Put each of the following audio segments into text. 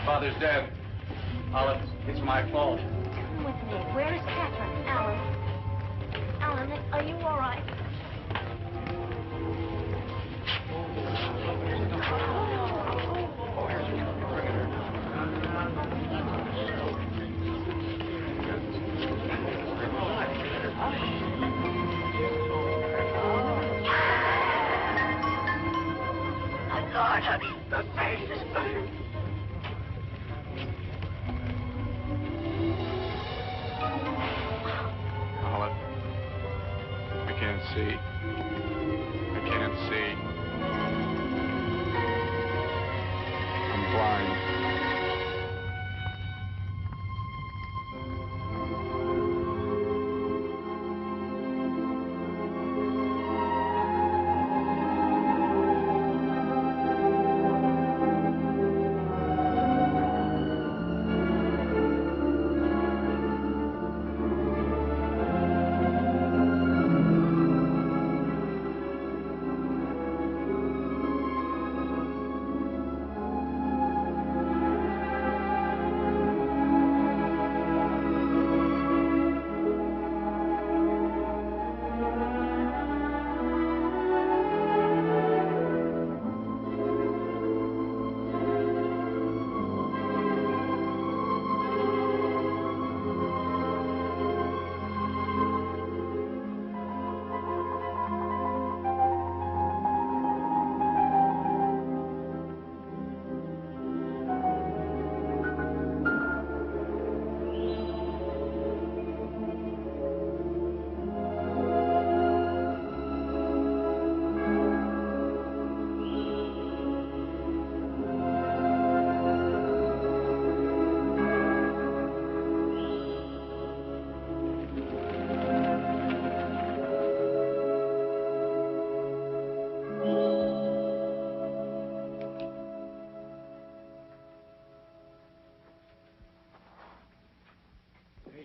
Father's dead. Allan, it's my fault. Come with me. Where is Catherine? Allan. Allan, are you all right? My God, honey, the face is burning. Allan, I can't see. I can't see. I'm blind.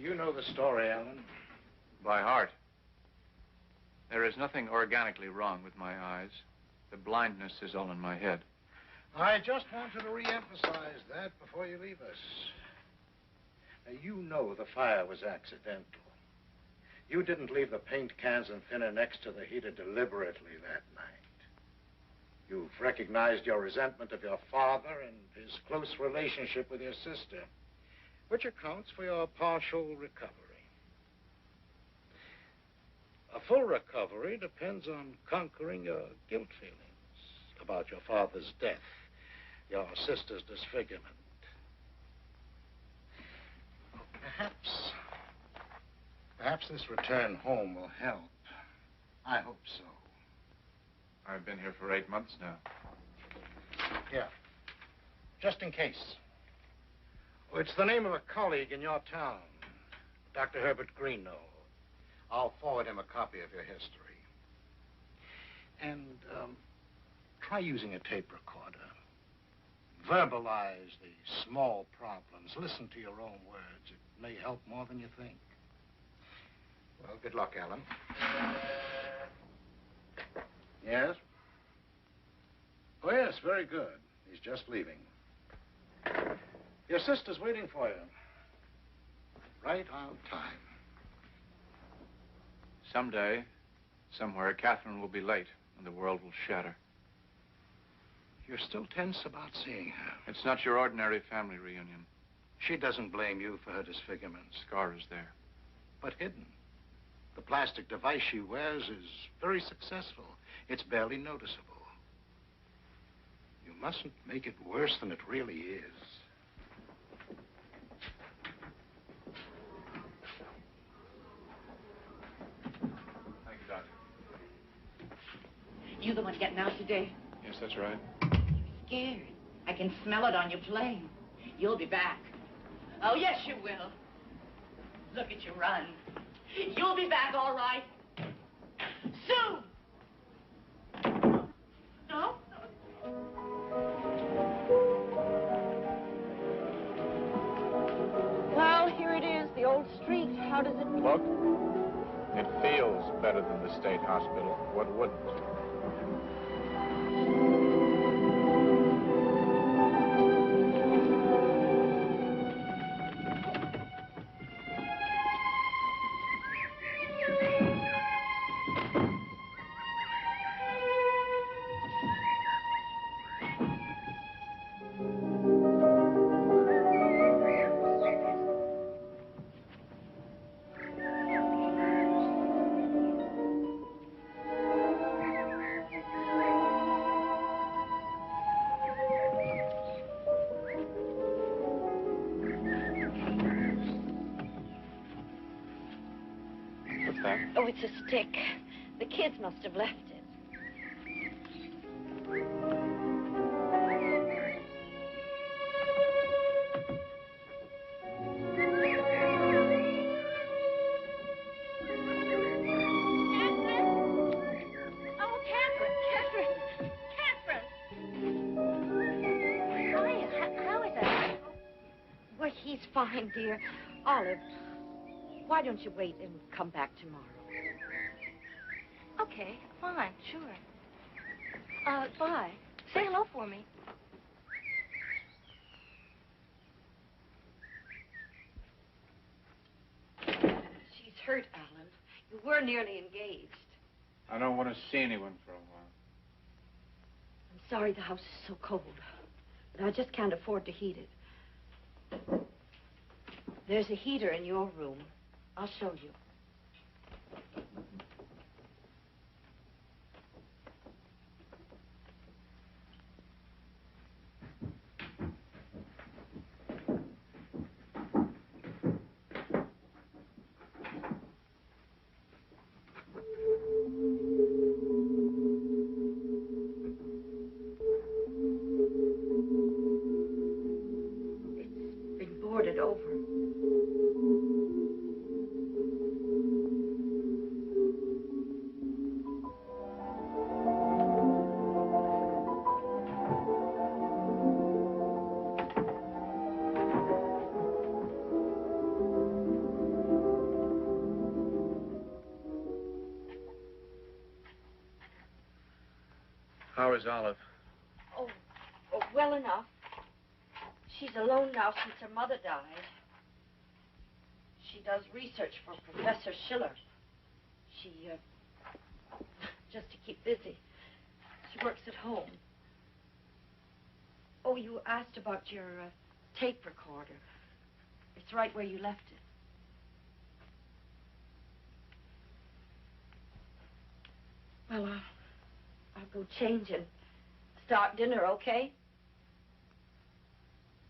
You know the story, Allan. By heart. There is nothing organically wrong with my eyes. The blindness is all in my head. I just wanted to re-emphasize that before you leave us. Now, you know the fire was accidental. You didn't leave the paint cans and thinner next to the heater deliberately that night. You've recognized your resentment of your father and his close relationship with your sister, which accounts for your partial recovery. A full recovery depends on conquering your guilt feelings about your father's death, your sister's disfigurement. Perhaps this return home will help. I hope so. I've been here for 8 months now. Here, just in case. Oh, it's the name of a colleague in your town, Dr. Herbert Greeno. I'll forward him a copy of your history. And try using a tape recorder. Verbalize the small problems. Listen to your own words. It may help more than you think. Well, good luck, Allan. Yes? Oh, yes, very good. He's just leaving. Your sister's waiting for you. Right on time. Someday, somewhere, Catherine will be late and the world will shatter. You're still tense about seeing her. It's not your ordinary family reunion. She doesn't blame you for her disfigurement. Scar is there. But hidden. The plastic device she wears is very successful. It's barely noticeable. You mustn't make it worse than it really is. Thank you, Doctor. You the one getting out today? Yes, that's right. Scared. I can smell it on your plane. You'll be back. Oh, yes, you will. Look at you run. You'll be back, all right. Soon. No? Well, here it is, the old street. How does it Look, it feels better than the state hospital. What wouldn't? What's that? Oh, it's a stick. The kids must have left it. Well, he's fine, dear. Olive, why don't you wait and come back tomorrow? Okay, fine, sure. Bye. Say hello for me. She's hurt, Allan. You were nearly engaged. I don't want to see anyone for a while. I'm sorry the house is so cold, but I just can't afford to heat it. There's a heater in your room. I'll show you. It's been boarded over. How is Olive? Oh, well enough. She's alone now since her mother died. She does research for Professor Schiller. She, just to keep busy. She works at home. Oh, you asked about your tape recorder. It's right where you left it. Well, I'll go change and start dinner, okay?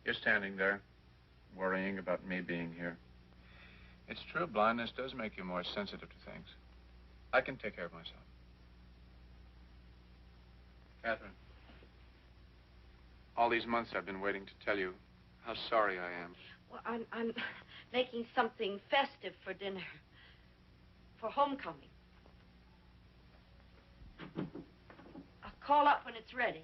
You're standing there, worrying about me being here. It's true, blindness does make you more sensitive to things. I can take care of myself. Catherine, all these months I've been waiting to tell you how sorry I am. Well, I'm making something festive for dinner. For homecoming. I'll call up when it's ready.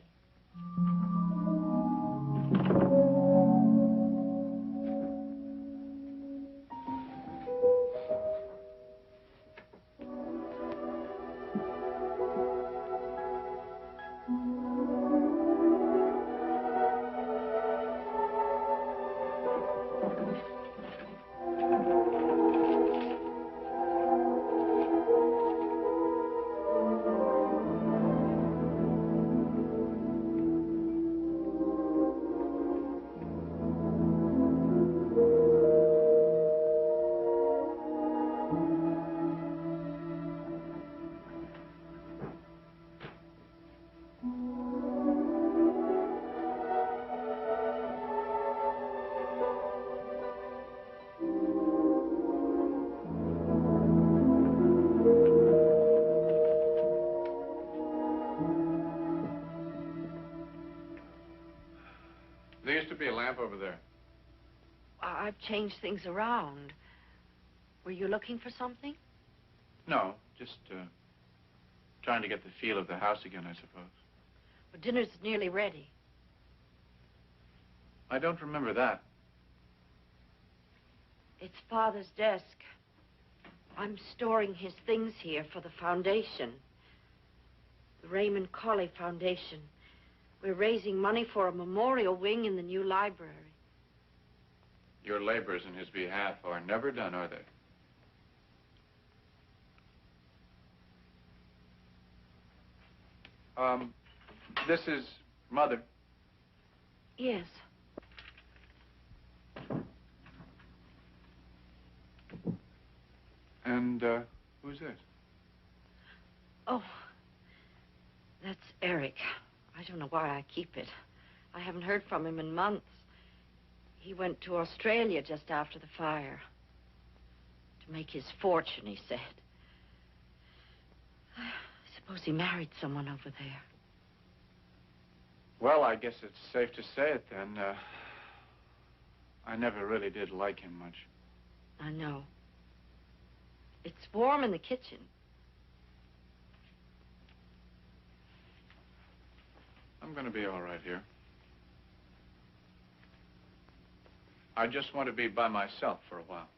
to be a lamp over there. I've changed things around. Were you looking for something? No, just trying to get the feel of the house again, I suppose. Well, dinner's nearly ready. I don't remember that. It's Father's desk. I'm storing his things here for the foundation. The Raymond Colley Foundation. We're raising money for a memorial wing in the new library. Your labors in his behalf are never done, are they? This is Mother. Yes. And, who's this? Oh, that's Eric. I don't know why I keep it. I haven't heard from him in months. He went to Australia just after the fire. To make his fortune, he said. I suppose he married someone over there. Well, I guess it's safe to say it then. I never really did like him much. I know. It's warm in the kitchen. I'm going to be all right here. I just want to be by myself for a while.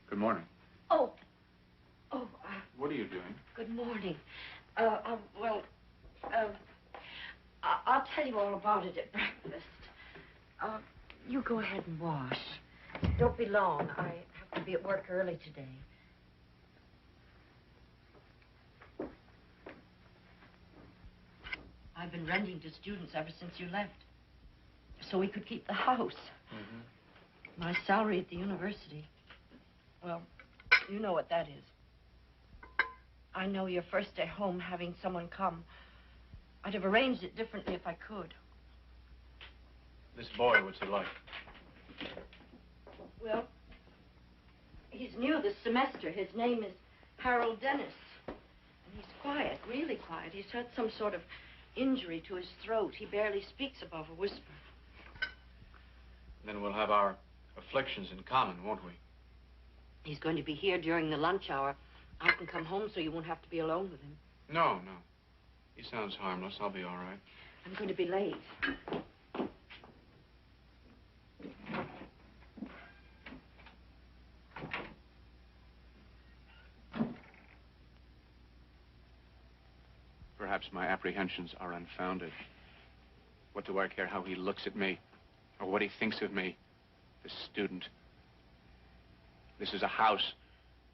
Good morning. Oh. What are you doing? Good morning. I'll tell you all about it at breakfast. You go ahead and wash. Don't be long. I have to be at work early today. I've been renting to students ever since you left, so we could keep the house. Mm-hmm. My salary at the university. Well, you know what that is. I know your first day home having someone come. I'd have arranged it differently if I could. This boy, what's he like? Well, he's new this semester. His name is Harold Dennis. And he's quiet, really quiet. He's had some sort of injury to his throat. He barely speaks above a whisper. Then we'll have our afflictions in common, won't we? He's going to be here during the lunch hour. I can come home so you won't have to be alone with him. No. He sounds harmless. I'll be all right. I'm going to be late. Perhaps my apprehensions are unfounded. What do I care how he looks at me? Or what he thinks of me? The student. This is a house.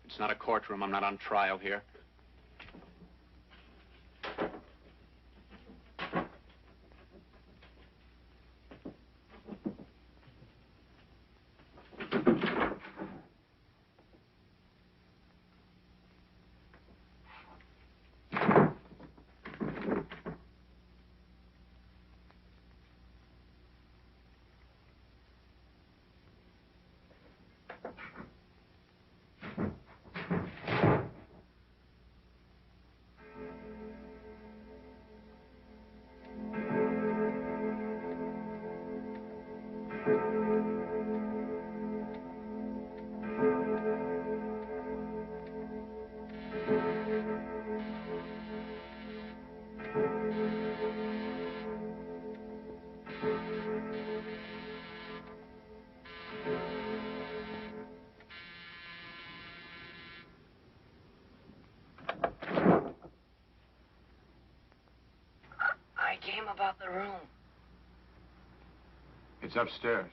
It's not a courtroom. I'm not on trial here. I came about the room. It's upstairs.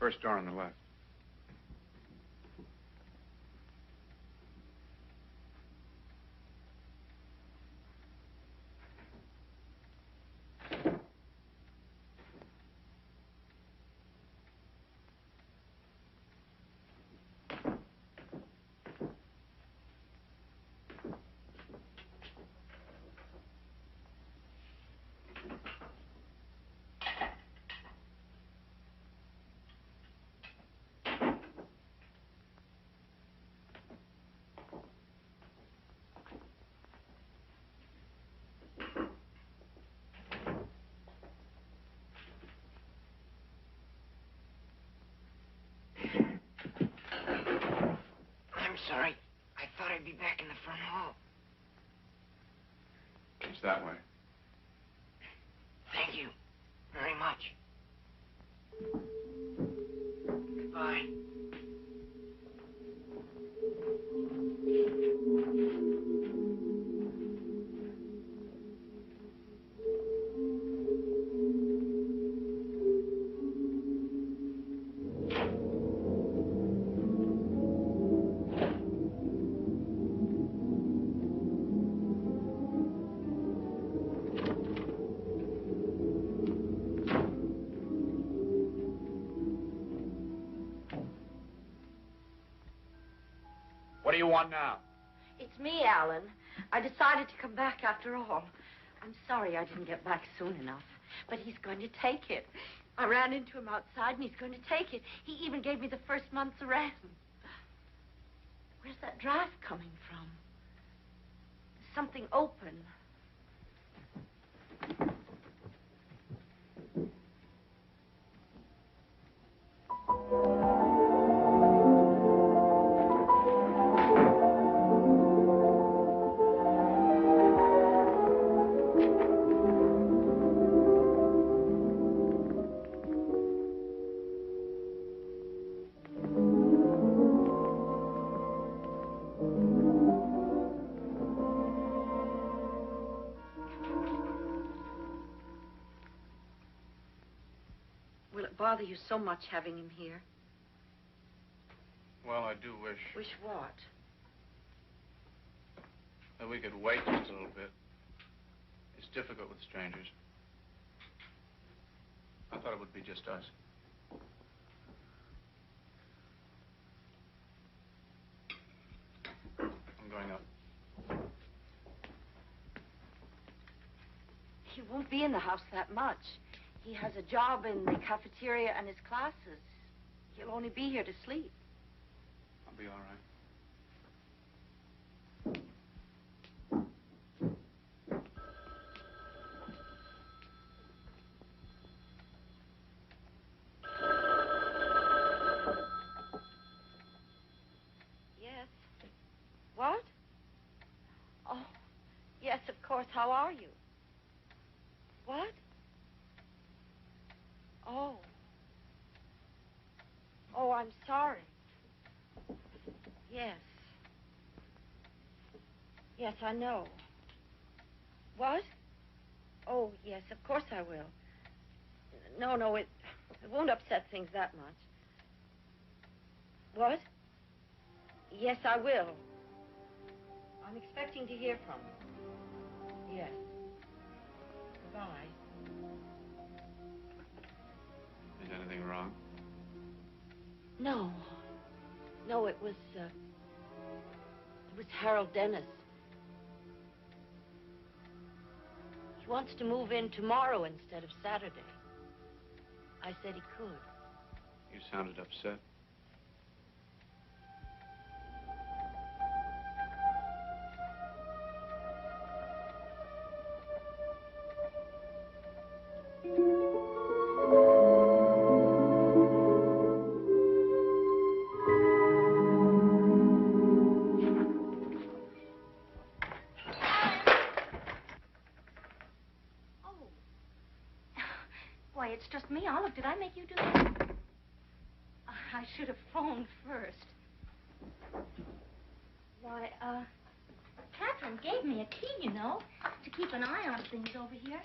First door on the left. I'm sorry. I thought I'd be back in the front hall. It's that way. Thank you very much. Goodbye. What do you want now? It's me, Allan. I decided to come back after all. I'm sorry I didn't get back soon enough, but he's going to take it. I ran into him outside, and he's going to take it. He even gave me the first month's rent. Where's that draft coming from? There's something open. Will it bother you so much having him here? Well, I do wish Wish what? that we could wait just a little bit. It's difficult with strangers. I thought it would be just us. I'm going up. He won't be in the house that much. He has a job in the cafeteria and his classes. He'll only be here to sleep. I'll be all right. Yes. What? Oh, yes, of course. How are you? What? Oh. Oh, I'm sorry. Yes. Yes, I know. What? Oh, yes, of course I will. No, it won't upset things that much. What? Yes, I will. I'm expecting to hear from you. Yes. Goodbye. Is anything wrong? No. No, it was Harold Dennis. He wants to move in tomorrow instead of Saturday. I said he could. You sounded upset. Why, it's just me, Olive. Did I make you do that? I should have phoned first. Why, Catherine gave me a key, you know, to keep an eye on things over here.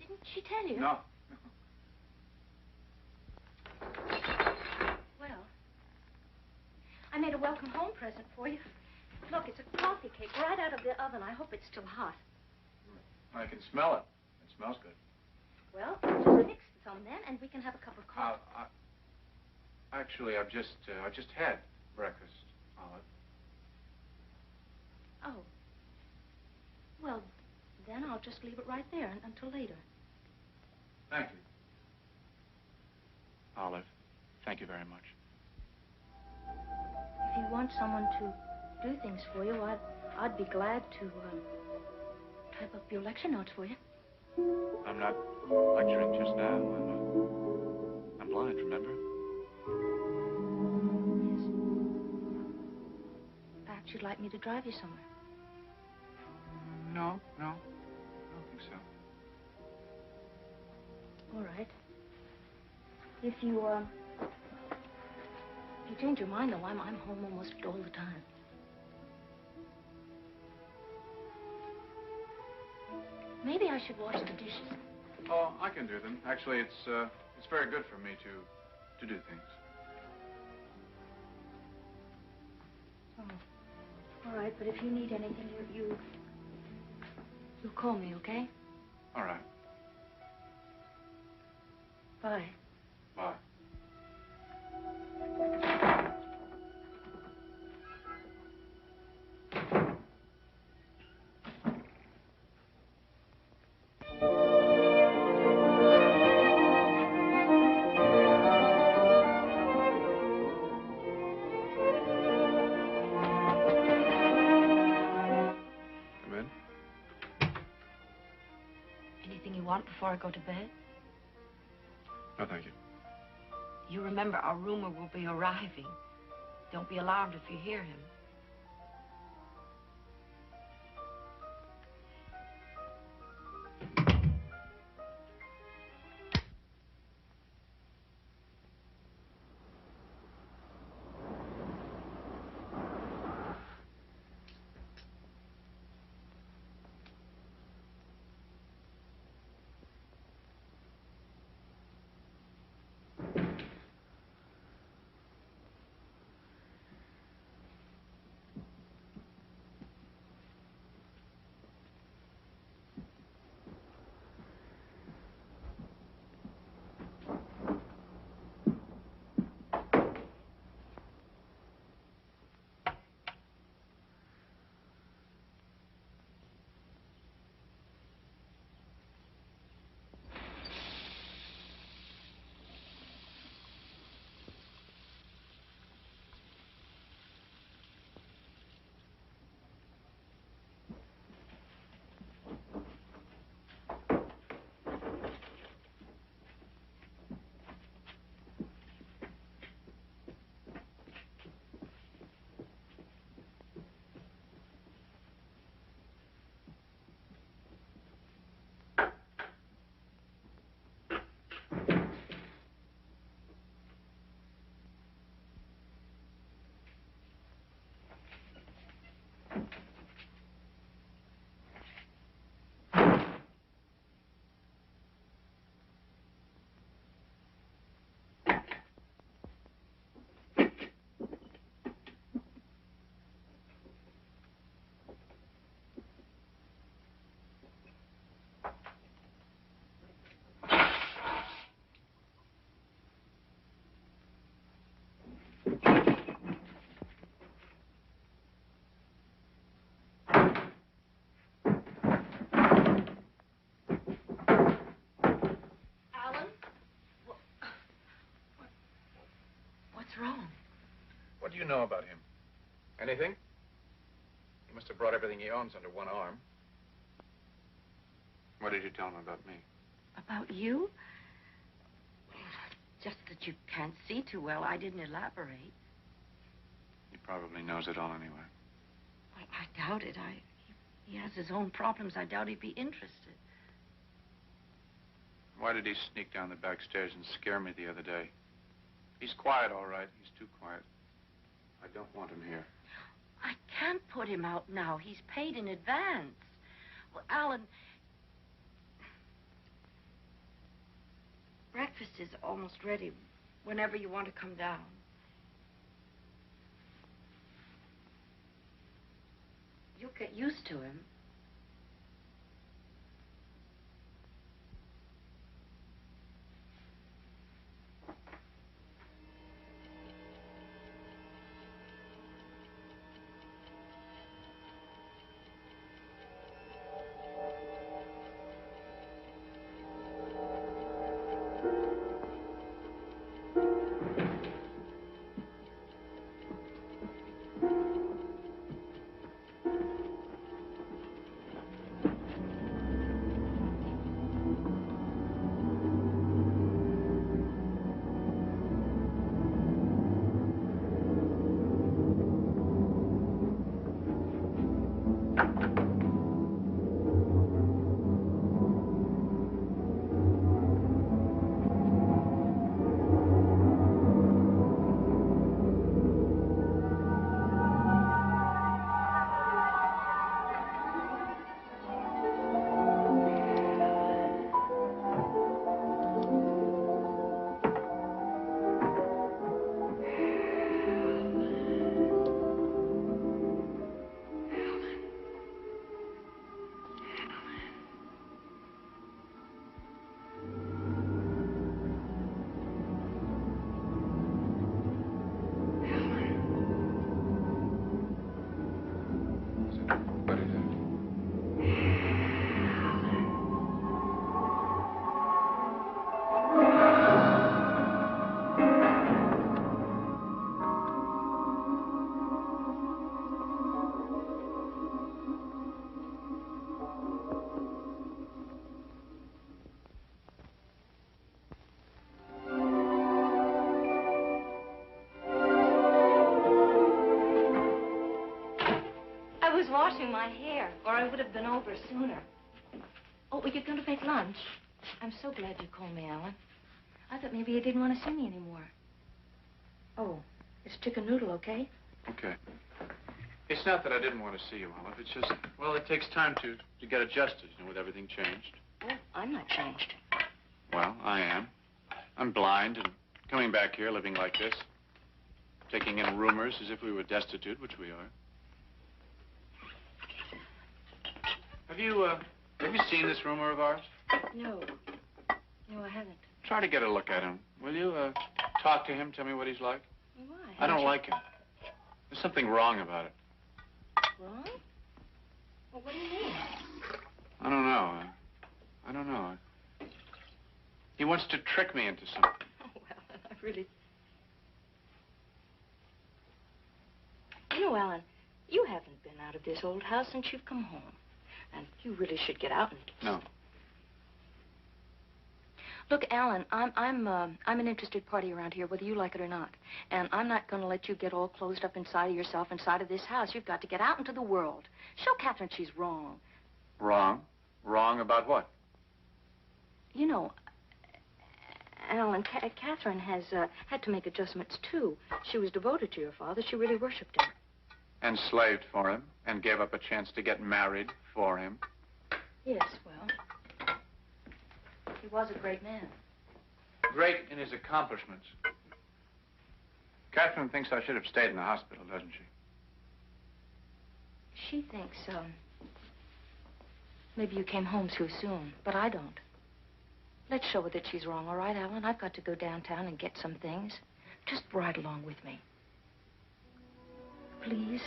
Didn't she tell you? No. made a welcome home present for you. Look, it's a coffee cake right out of the oven. I hope it's still hot. I can smell it. It smells good. Well, just mix some then, and we can have a cup of coffee. Actually, I've just had breakfast, Olive. Oh. Well, then I'll just leave it right there until later. Thank you. Olive, thank you very much. If you want someone to do things for you, I'd be glad to type up your lecture notes for you. I'm not lecturing just now. I'm blind, remember? Yes. Perhaps you'd like me to drive you somewhere. No, I don't think so. All right. If you change your mind, though, I'm home almost all the time. Maybe I should wash the dishes. Oh, I can do them. Actually, it's very good for me to do things. Oh. All right, but if you need anything, you call me, okay? All right. Bye. Bye. Come in. Anything you want before I go to bed? No, thank you. You remember our roomer will be arriving. Don't be alarmed if you hear him. Allan? What's wrong? What do you know about him? Anything? He must have brought everything he owns under one arm. What did you tell him about me? About you? Just that you can't see too well. I didn't elaborate. He probably knows it all anyway. Well, I doubt it. He has his own problems. I doubt he'd be interested. Why did he sneak down the back stairs and scare me the other day? He's quiet, all right. He's too quiet. I don't want him here. I can't put him out now. He's paid in advance. Well, Allan, breakfast is almost ready whenever you want to come down. You'll get used to him. I was washing my hair, or I would have been over sooner. Oh, you're going to make lunch? I'm so glad you called me, Allan. I thought maybe you didn't want to see me anymore. Oh, is chicken noodle okay? Okay. It's not that I didn't want to see you, Olive. It's just, well, it takes time to get adjusted, you know, with everything changed. Oh, I'm not changed. Well, I am. I'm blind and coming back here living like this. Taking in rumors as if we were destitute, which we are. Have you seen this rumor of ours? No. No, I haven't. Try to get a look at him, will you? Talk to him, tell me what he's like. Why? I don't like him. There's something wrong about it. Wrong? Well, what do you mean? I don't know. I don't know. He wants to trick me into something. Oh, well, I really... You know, Allan, you haven't been out of this old house since you've come home. And you really should get out and... No. Look, Allan, I'm an interested party around here, whether you like it or not. And I'm not going to let you get all closed up inside of yourself, inside of this house. You've got to get out into the world. Show Catherine she's wrong. Wrong? Wrong about what? You know, Allan, Catherine has had to make adjustments, too. She was devoted to your father. She really worshipped him. And slaved for him, and gave up a chance to get married for him. Yes, well, he was a great man. Great in his accomplishments. Catherine thinks I should have stayed in the hospital, doesn't she? She thinks, maybe you came home too soon, but I don't. Let's show her that she's wrong, all right, Allan? I've got to go downtown and get some things. Just ride along with me. Please?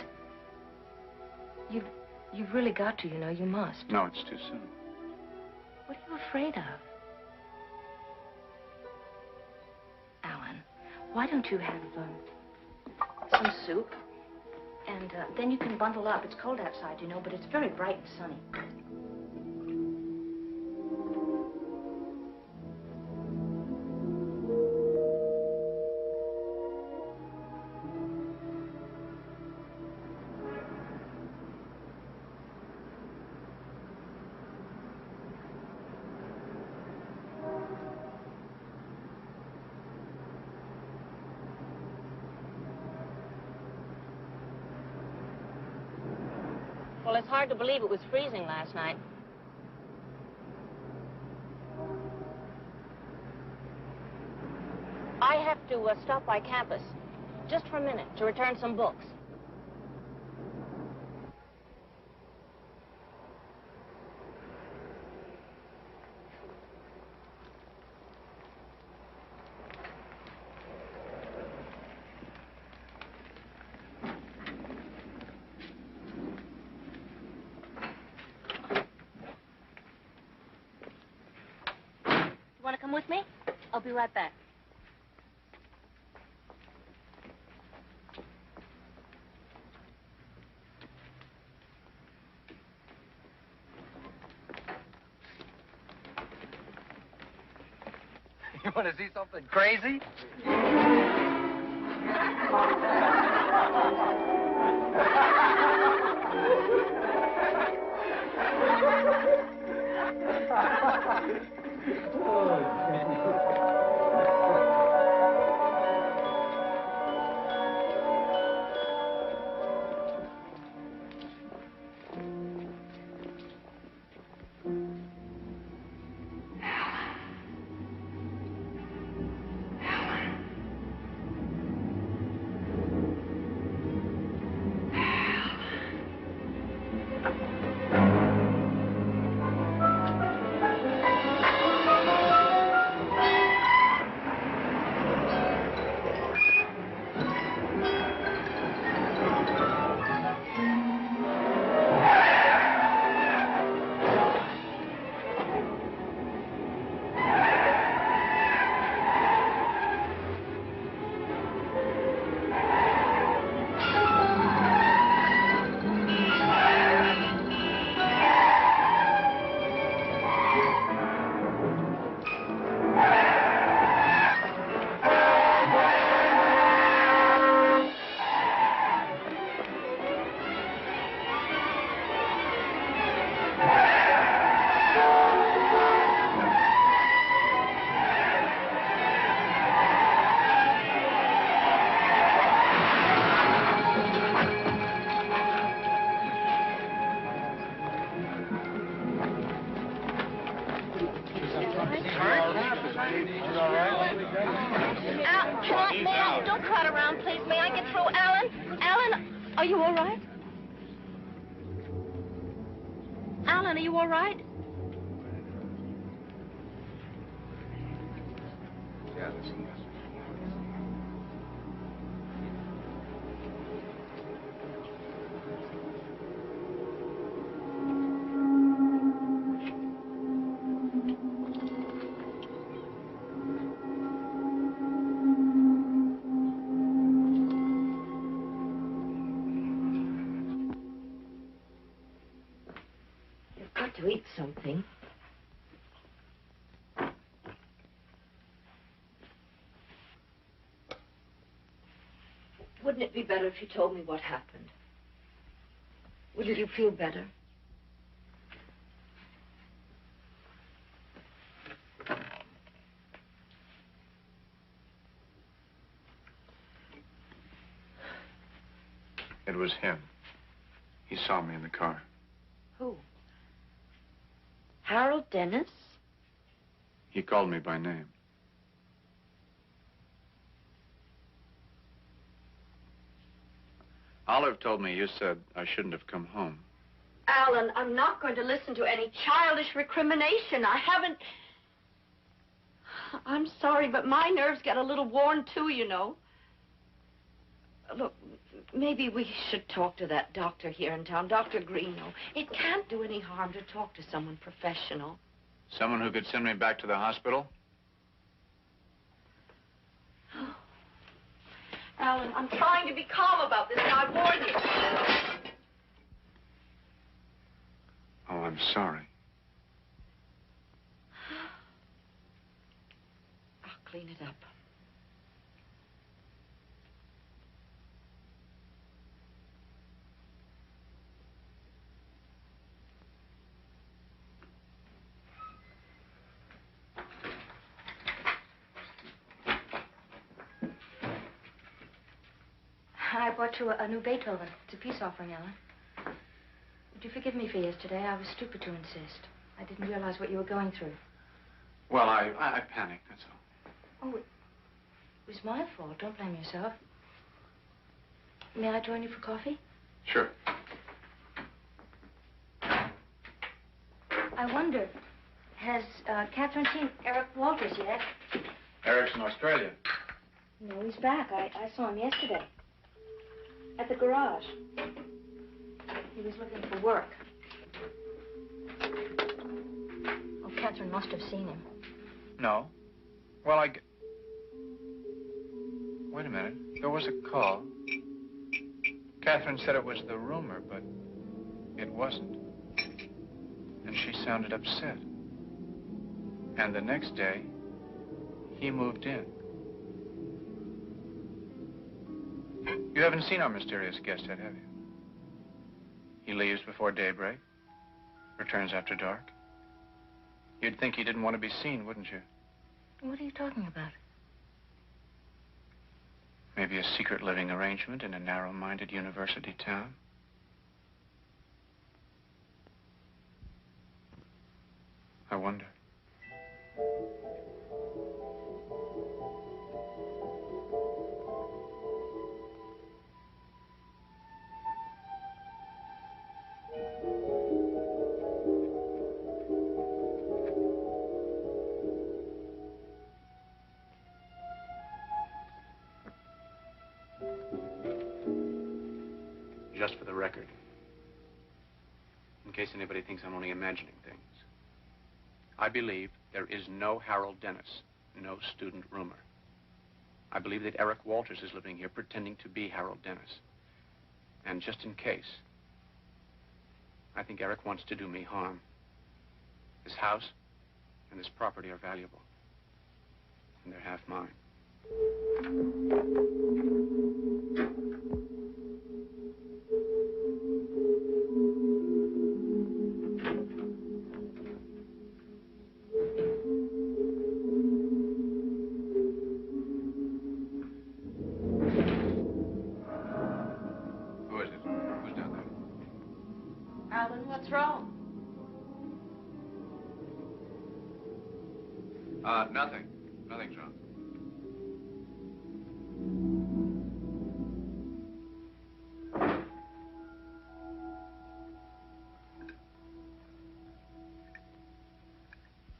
You've really got to, you know, you must. No, it's too soon. What are you afraid of? Allan, why don't you have, some soup? And, then you can bundle up. It's cold outside, you know, but it's very bright and sunny. Well, it's hard to believe it was freezing last night. I have to stop by campus just for a minute to return some books. want to come with me? I'll be right back. You want to see something crazy? May I? Don't crowd around, please. May I get through? Allan? Allan, are you all right? Allan, are you all right? Yeah, You've got to eat something. Wouldn't it be better if you told me what happened? Wouldn't you feel better? It was him. He saw me in the car. Who? Harold Dennis? He called me by name. Olive told me you said I shouldn't have come home. Allan, I'm not going to listen to any childish recrimination. I haven't... I'm sorry, but my nerves get a little worn, too, you know. Look, maybe we should talk to that doctor here in town, Dr. Greeno. It can't do any harm to talk to someone professional. Someone who could send me back to the hospital? Allan, I'm trying to be calm about this, and I warn you. Oh, I'm sorry. I'll clean it up. I brought you a new Beethoven. It's a peace offering, Allan. Would you forgive me for yesterday? I was stupid to insist. I didn't realize what you were going through. Well, I panicked, that's all. Oh, it was my fault. Don't blame yourself. May I join you for coffee? Sure. I wonder, has Catherine seen Eric Walters yet? Eric's in Australia. No, he's back. I saw him yesterday. At the garage. He was looking for work. Oh, Catherine must have seen him. No. Well, wait a minute. There was a call. Catherine said it was the roomer, but it wasn't. And she sounded upset. And the next day, he moved in. You haven't seen our mysterious guest yet, have you? He leaves before daybreak, returns after dark. You'd think he didn't want to be seen, wouldn't you? What are you talking about? Maybe a secret living arrangement in a narrow-minded university town. I wonder. Just for the record, in case anybody thinks I'm only imagining things, I believe there is no Harold Dennis, no student rumor. I believe that Eric Walters is living here pretending to be Harold Dennis. And just in case, I think Eric wants to do me harm. This house and this property are valuable, and they're half mine. Who is it? Who's down there? Allan, what's wrong? Nothing. Nothing's wrong.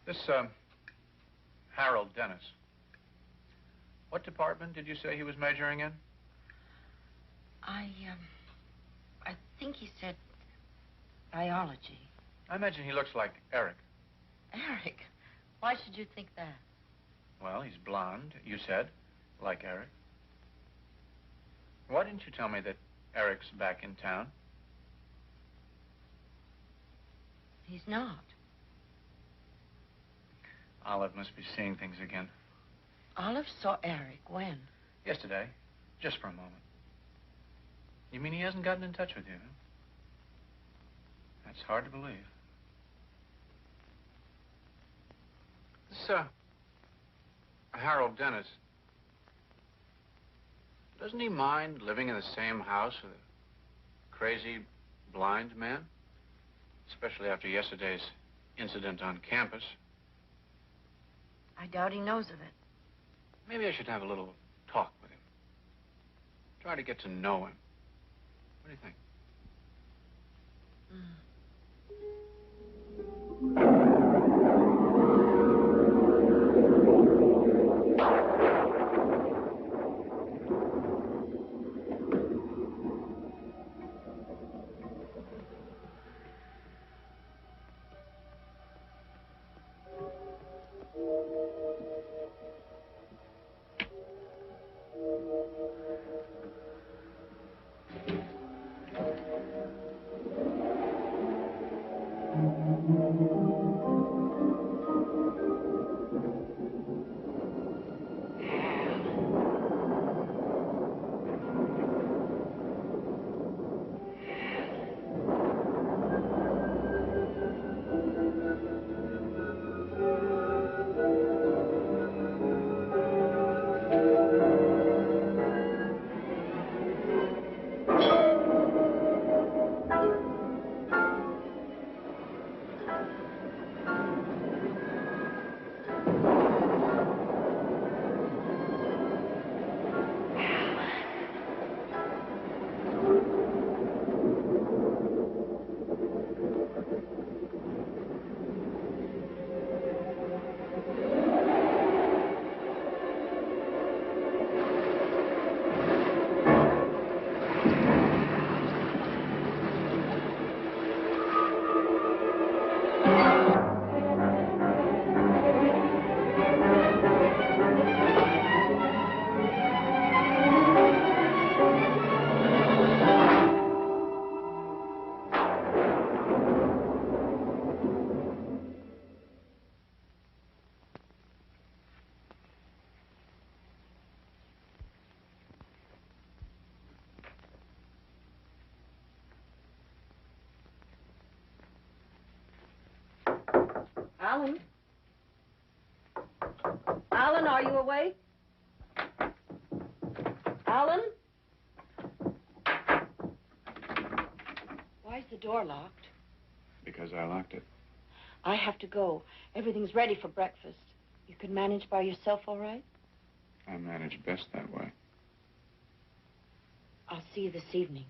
This, Harold Dennis. What department did you say he was majoring in? I think he said biology. I imagine he looks like Eric. Eric? Why should you think that? Well, he's blonde, you said, like Eric. Why didn't you tell me that Eric's back in town? He's not. Olive must be seeing things again. Olive saw Eric when? Yesterday, just for a moment. You mean he hasn't gotten in touch with you, huh? That's hard to believe. This, Harold Dennis, doesn't he mind living in the same house with a crazy, blind man? Especially after yesterday's incident on campus. I doubt he knows of it. Maybe I should have a little talk with him. Try to get to know him. What do you think? Allan? Allan, are you awake? Allan? Why is the door locked? Because I locked it. I have to go. Everything's ready for breakfast. You can manage by yourself, all right? I manage best that way. I'll see you this evening.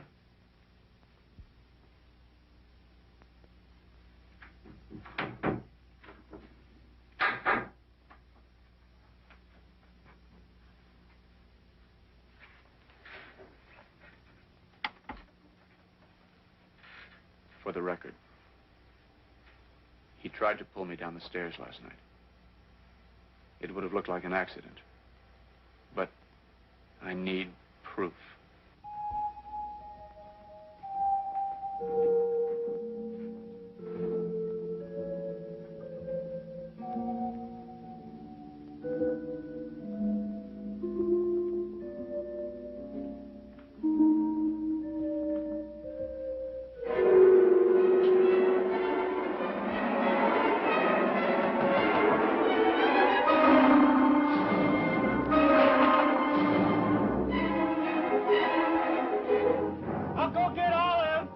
For the record, he tried to pull me down the stairs last night. It would have looked like an accident. But I need proof. I'll go get Allan.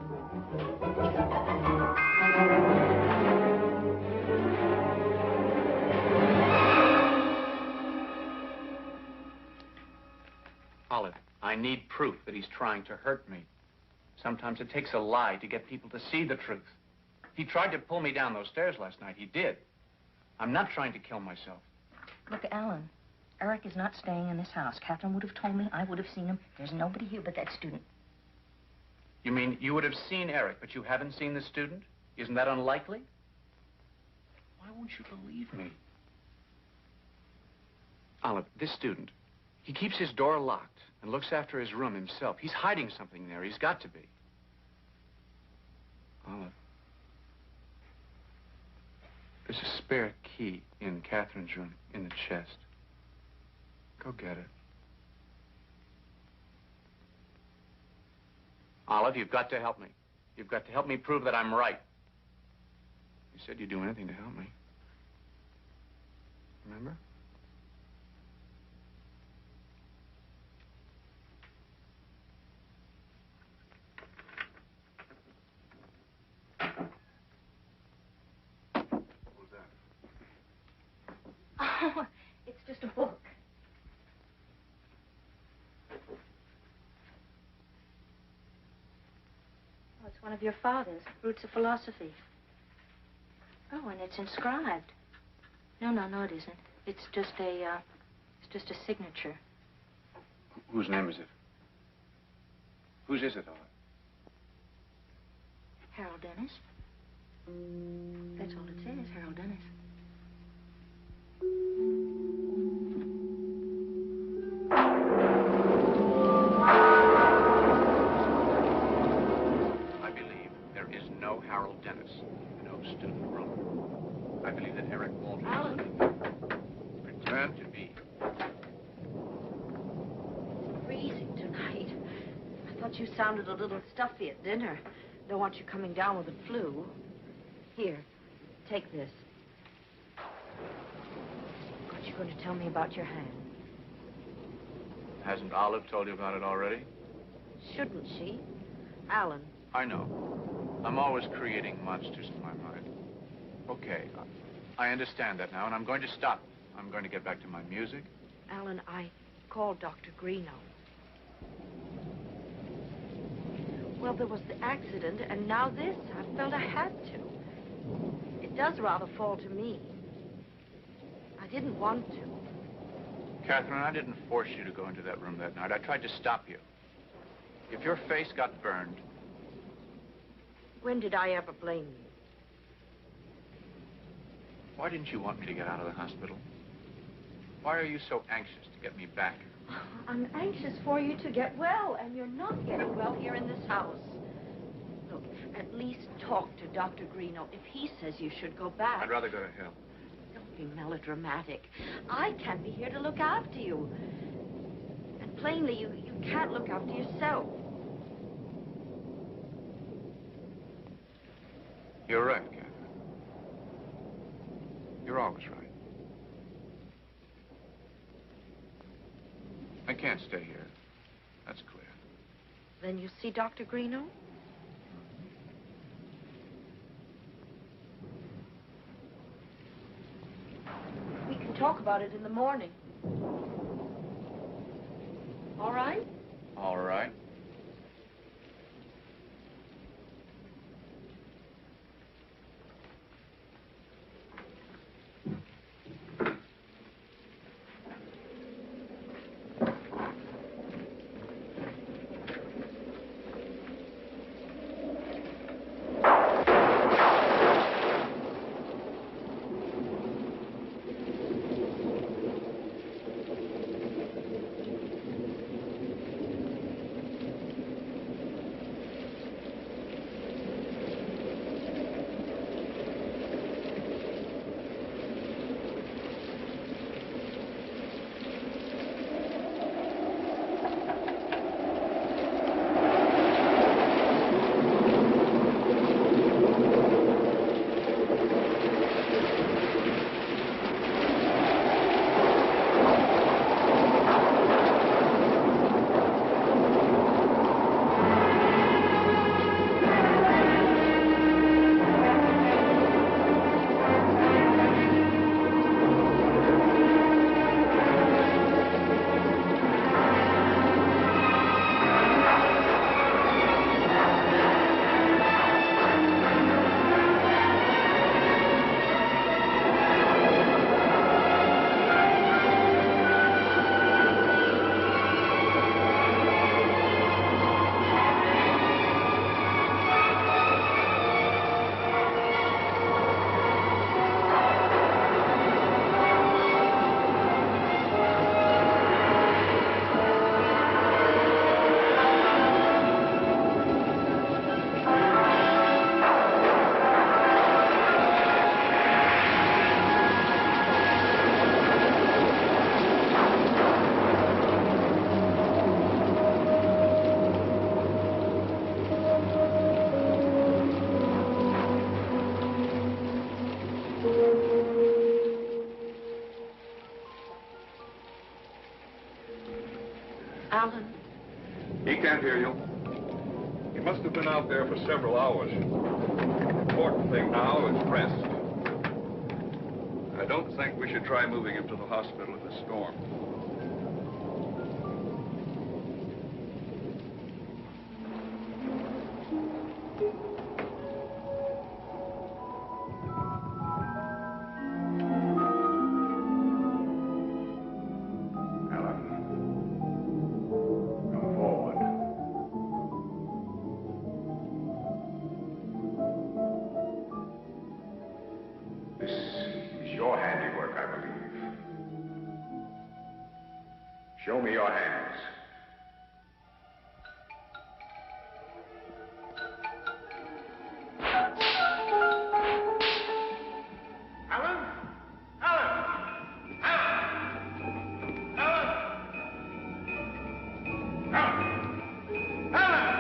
Olive, I need proof that he's trying to hurt me. Sometimes it takes a lie to get people to see the truth. He tried to pull me down those stairs last night. He did. I'm not trying to kill myself. Look, Allan, Eric is not staying in this house. Catherine would have told me. I would have seen him. There's nobody here but that student. You mean you would have seen Eric, but you haven't seen the student? Isn't that unlikely? Why won't you believe me? Olive, this student, he keeps his door locked and looks after his room himself. He's hiding something there. He's got to be. Olive, there's a spare key in Catherine's room, in the chest. Go get it. Olive, you've got to help me. You've got to help me prove that I'm right. You said you'd do anything to help me. Remember? What was that? Oh, it's just a book. Oh, it's one of your father's, Roots of Philosophy. Oh, and it's inscribed. No, it isn't. It's just a signature. Whose name is it? Whose is it, Olive? Harold Dennis. That's all it says, Harold Dennis. I believe there is no Harold Dennis, no student room. I believe that Eric Walter returned to be. Freezing tonight. I thought you sounded a little stuffy at dinner. Don't want you coming down with the flu. Here, take this. Aren't you going to tell me about your hand? Hasn't Olive told you about it already? Shouldn't she? Allan. I know. I'm always creating monsters in my mind. Okay, I understand that now, and I'm going to stop. I'm going to get back to my music. Allan, I called Dr. Greeno. Well, there was the accident, and now this. I felt I had to. It does rather fall to me. I didn't want to. Catherine, I didn't force you to go into that room that night. I tried to stop you. If your face got burned... When did I ever blame you? Why didn't you want me to get out of the hospital? Why are you so anxious to get me back? I'm anxious for you to get well, and you're not getting well here in this house. Look, at least talk to Dr. Greeno. If he says you should go back... I'd rather go to hell. Don't be melodramatic. I can't be here to look after you. And plainly, you can't look after yourself. You're right, Catherine. You're always right. I can't stay here. That's clear. Then you see Dr. Greeno? We can talk about it in the morning. All right? All right. Allan. He can't hear you. He must have been out there for several hours. The important thing now is rest. I don't think we should try moving him to the hospital in this storm. This is your handiwork, I believe. Show me your hands. Allan! Allan! Allan! Allan! Allan! Allan!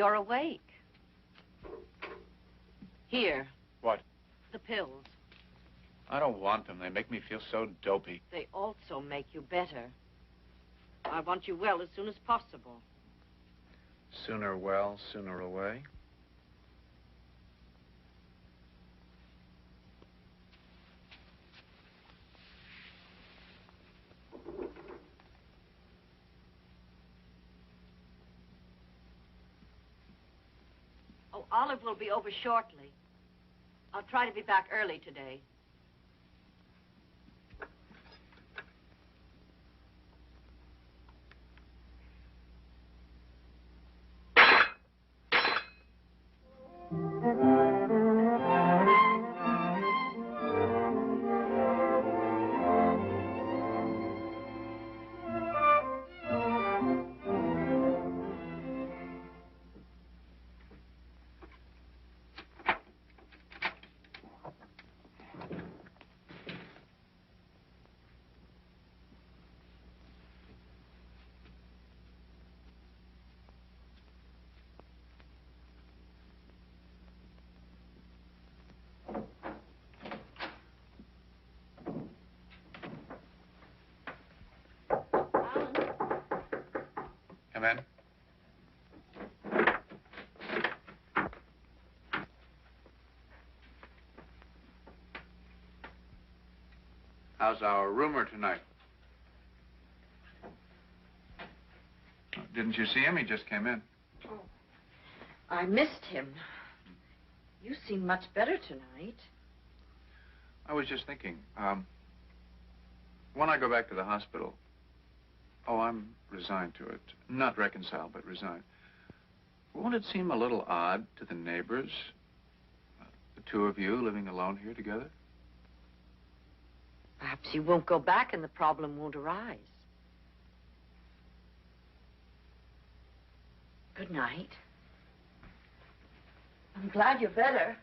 you're awake. Here. What? The pills. I don't want them. They make me feel so dopey. They also make you better. I want you well as soon as possible. Sooner well, sooner away. Oh, Olive will be over shortly. I'll try to be back early today. Come in. How's our roomer tonight? Didn't you see him? He just came in. Oh, I missed him. You seem much better tonight. I was just thinking, when I go back to the hospital, oh, I'm resigned to it. Not reconciled, but resigned. Won't it seem a little odd to the neighbors, the two of you living alone here together? Perhaps you won't go back and the problem won't arise. Good night. I'm glad you're better.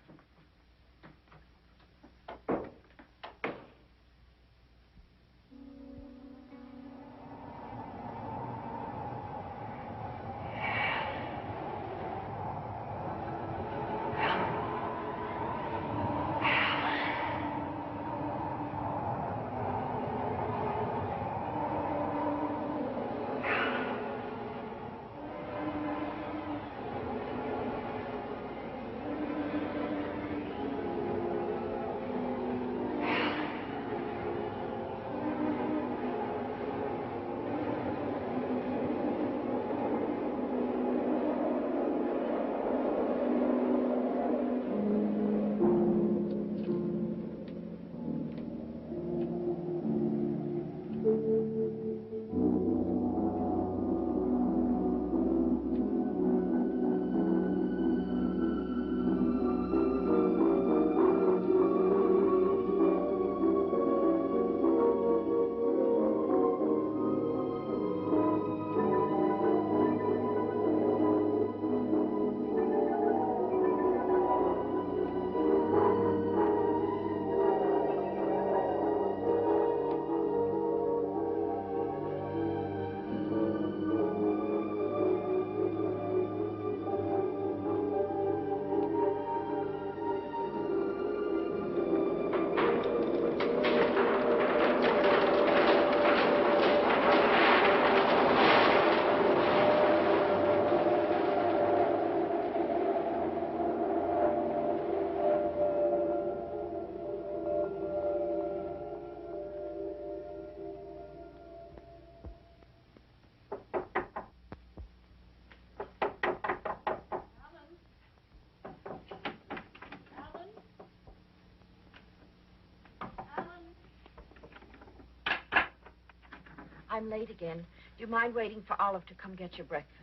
I'm late again. Do you mind waiting for Olive to come get your breakfast?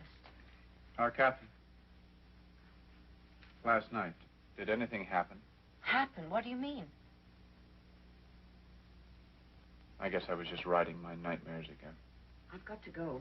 Kathy. Last night, did anything happen? Happen? What do you mean? I guess I was just riding my nightmares again. I've got to go.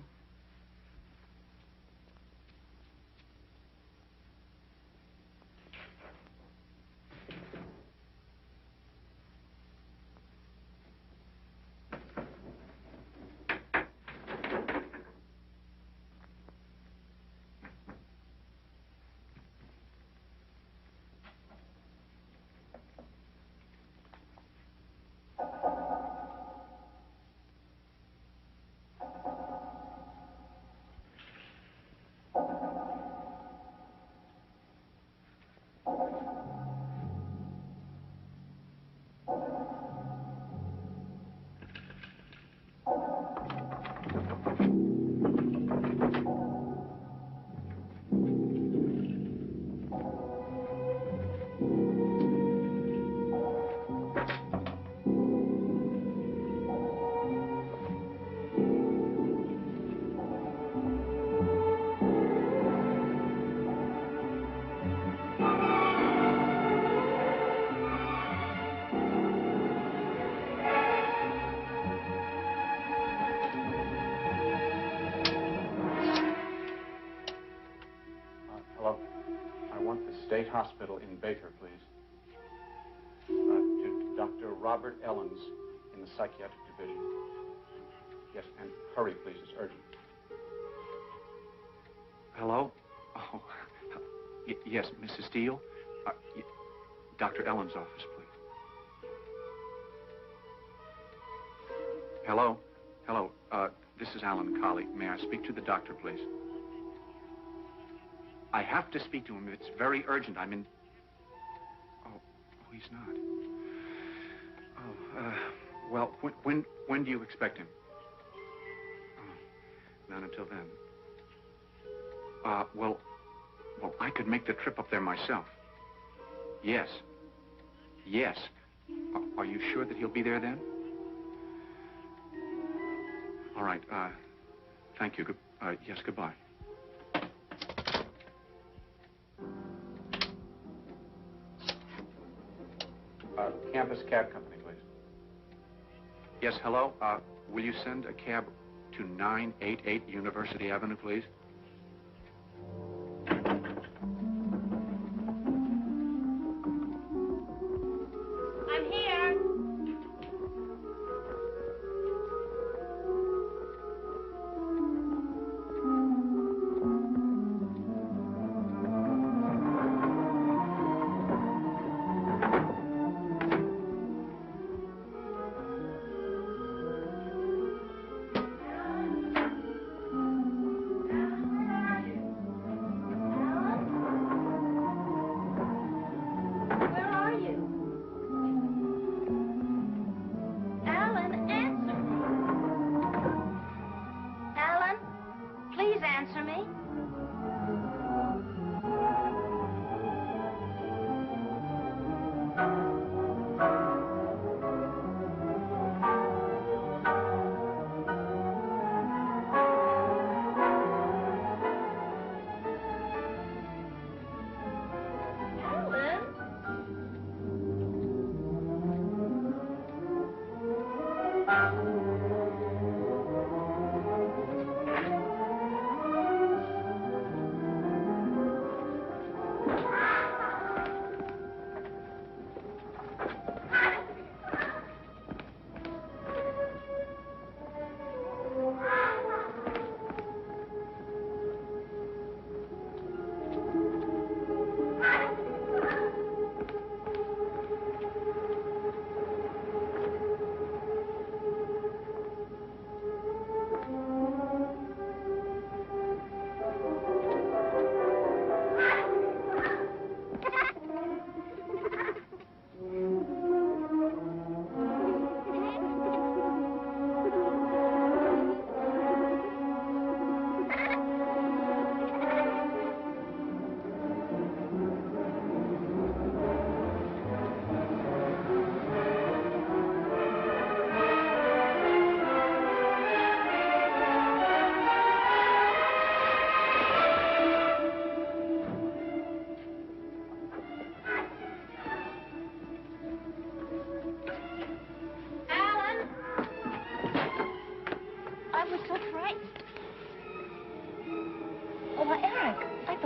State Hospital in Baker, please. To Dr. Robert Ellens in the Psychiatric Division. Yes, and hurry, please. It's urgent. Hello? Oh, yes, Mrs. Steele? Dr. Ellens' office, please. Hello? Hello. This is Allan, colleague. May I speak to the doctor, please? I have to speak to him. It's very urgent. I'm in... Oh, he's not. Oh, well, when do you expect him? Oh, not until then. Well, I could make the trip up there myself. Yes. Yes. Are you sure that he'll be there then? All right, thank you. Yes, goodbye. Campus cab company, please. Yes, hello. Will you send a cab to 988 University Avenue, please? I'm here.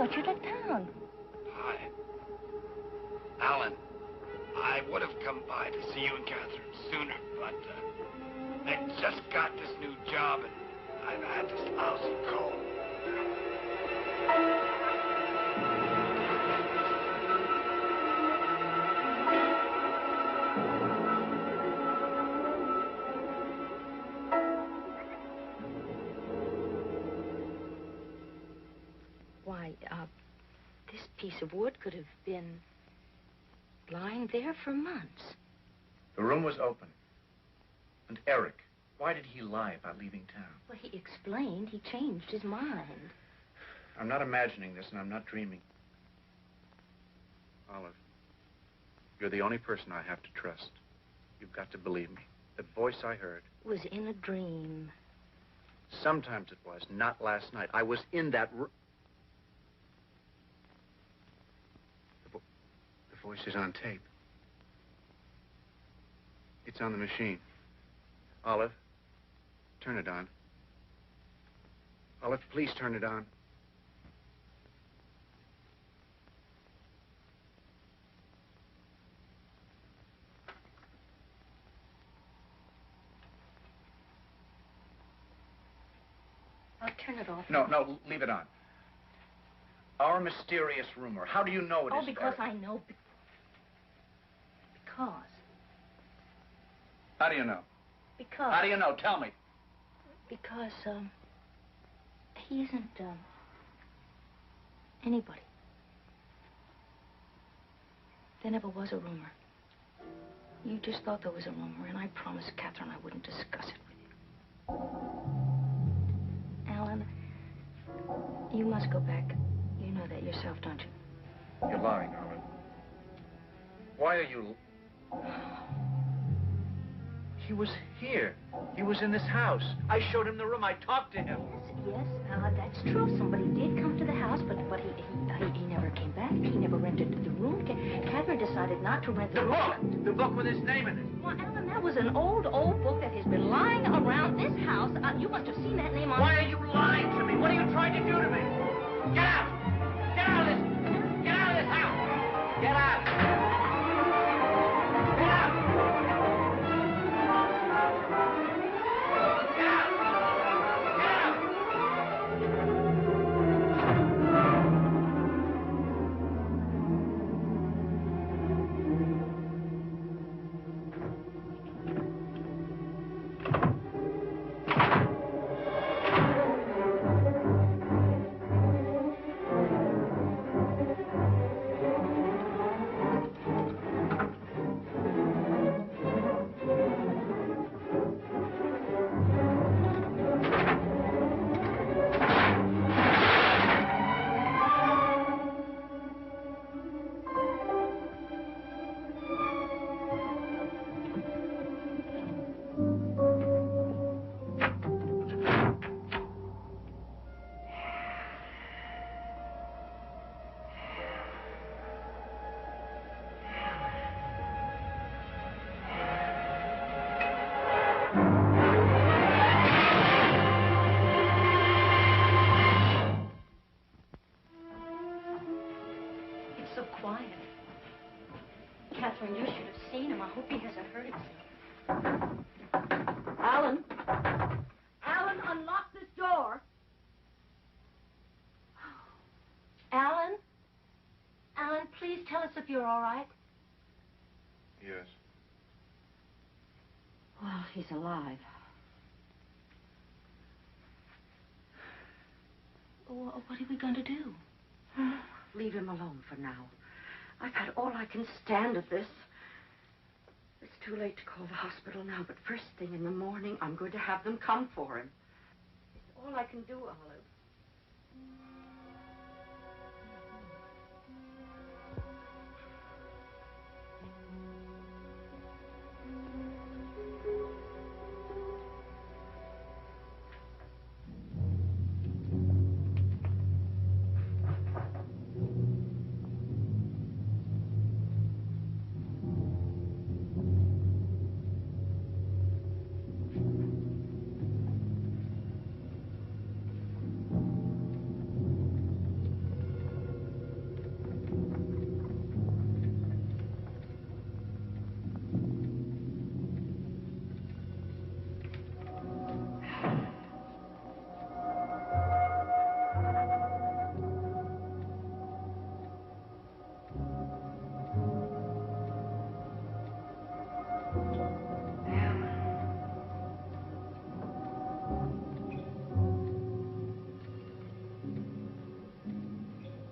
thought you'd left town. Hi. Allan, I would have come by to see you and Catherine sooner, but I just got this new job and I've had this lousy cold. Why, this piece of wood could have been lying there for months. The room was open. And Eric, why did he lie about leaving town? Well, he explained he changed his mind. I'm not imagining this, and I'm not dreaming. Olive, you're the only person I have to trust. You've got to believe me. The voice I heard Was in a dream. Sometimes it was, not last night. I was in that room. The voice is on tape. It's on the machine. Olive, turn it on. Olive, please turn it on. Turn it off. No, no, leave it on. Our mysterious rumor. How do you know it Oh, is? because I know. Because. How do you know? Because. How do you know? Tell me. Because, he isn't, anybody. There never was a rumor. You just thought there was a rumor, and I promised Catherine I wouldn't discuss it with you. Allan, you must go back. You know that yourself, don't you? You're lying, Allan. Why are you... He was here. He was in this house. I showed him the room. I talked to him. Yes, that's true. Somebody did come to the house, but he never came back. He never rented the room. Catherine decided not to rent the room. The book with his name in it. Well, Allan, that was an old book that has been lying around this house. You must have seen that name on... Why are you lying to me? What are you trying to do to me? Get out! Get out of this! Get out of this house! Get out! Get out! Get out! It's so quiet. Catherine, you should have seen him. I hope he hasn't hurt himself. Allan. Allan, unlock this door. Allan? Allan, please tell us if you're all right. Yes. Well, he's alive. What are we going to do? Leave him alone for now. I've had all I can stand of this. It's too late to call the hospital now, but first thing in the morning, I'm going to have them come for him. It's all I can do, Olive.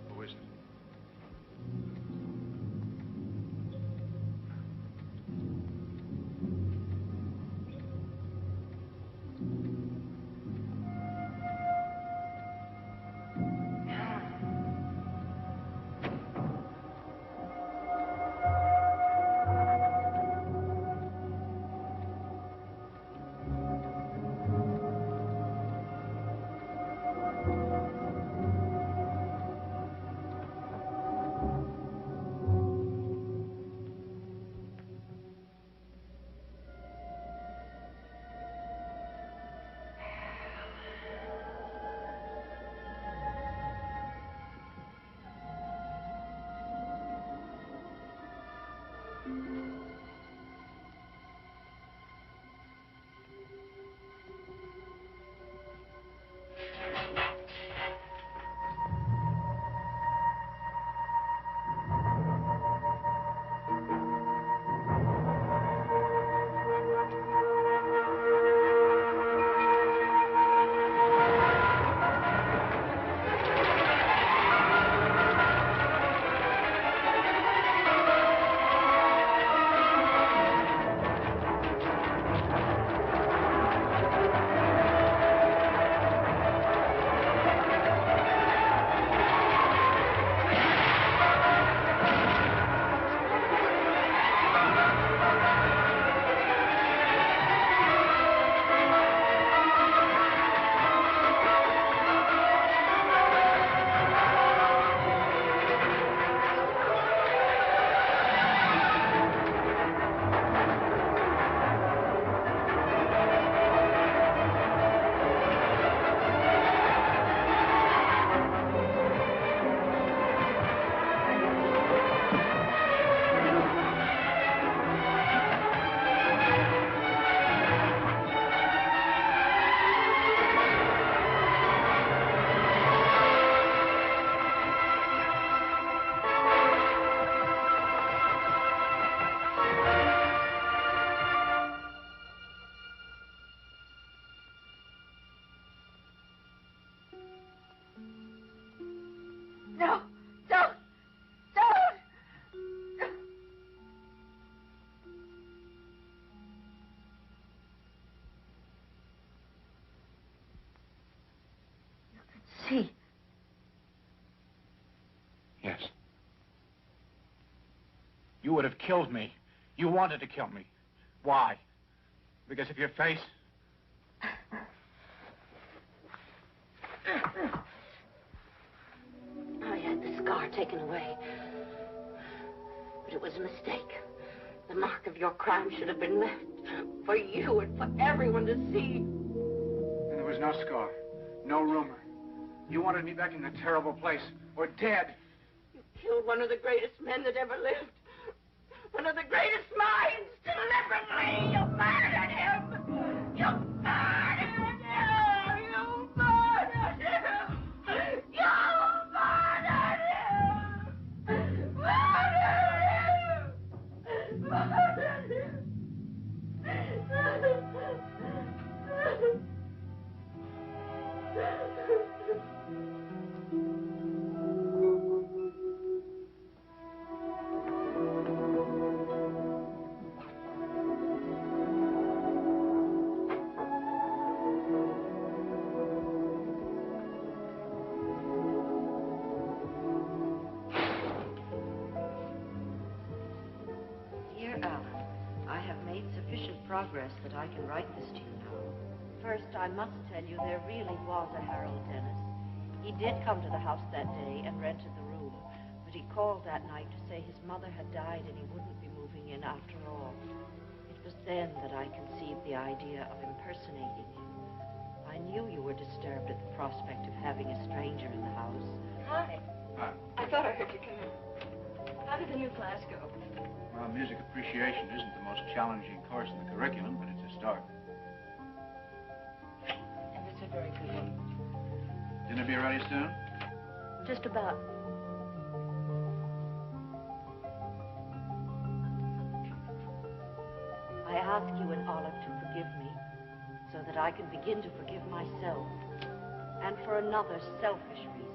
Who is it? No, don't! Don't! You can see. Yes. You would have killed me. You wanted to kill me. Why? Because of your face? I had the scar taken away. But it was a mistake. The mark of your crime should have been left for you and for everyone to see. And there was no scar, no rumor. You wanted me back in the terrible place, or dead. You killed one of the greatest men that ever lived. One of the greatest minds deliberately. You murdered him. You murdered him. You murdered him. You murdered him. Murdered him. Dear Allan, I have made sufficient progress that I can write this to you now. First, I must tell you there really was a Harold Dennis. He did come to the house that day and rented the room, but he called that night to say his mother had died and he wouldn't be moving in after all. It was then that I conceived the idea of impersonating you. I knew you were disturbed at the prospect of having a stranger in the house. Hi. Hi. I thought I heard you come in. How did the new class go? Well, music appreciation isn't the most challenging course in the curriculum, but it's a start. And it's a very good one. Dinner be ready soon? Just about. I ask you and Olive to forgive me so that I can begin to forgive myself. And for another selfish reason.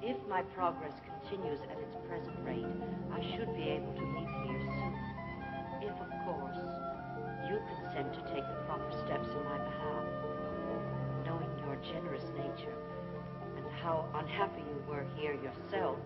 If my progress continues at its present rate, I should be able to leave here soon. If, of course, you consent to take the proper steps in my behalf. Knowing your generous nature and how unhappy you were here yourself,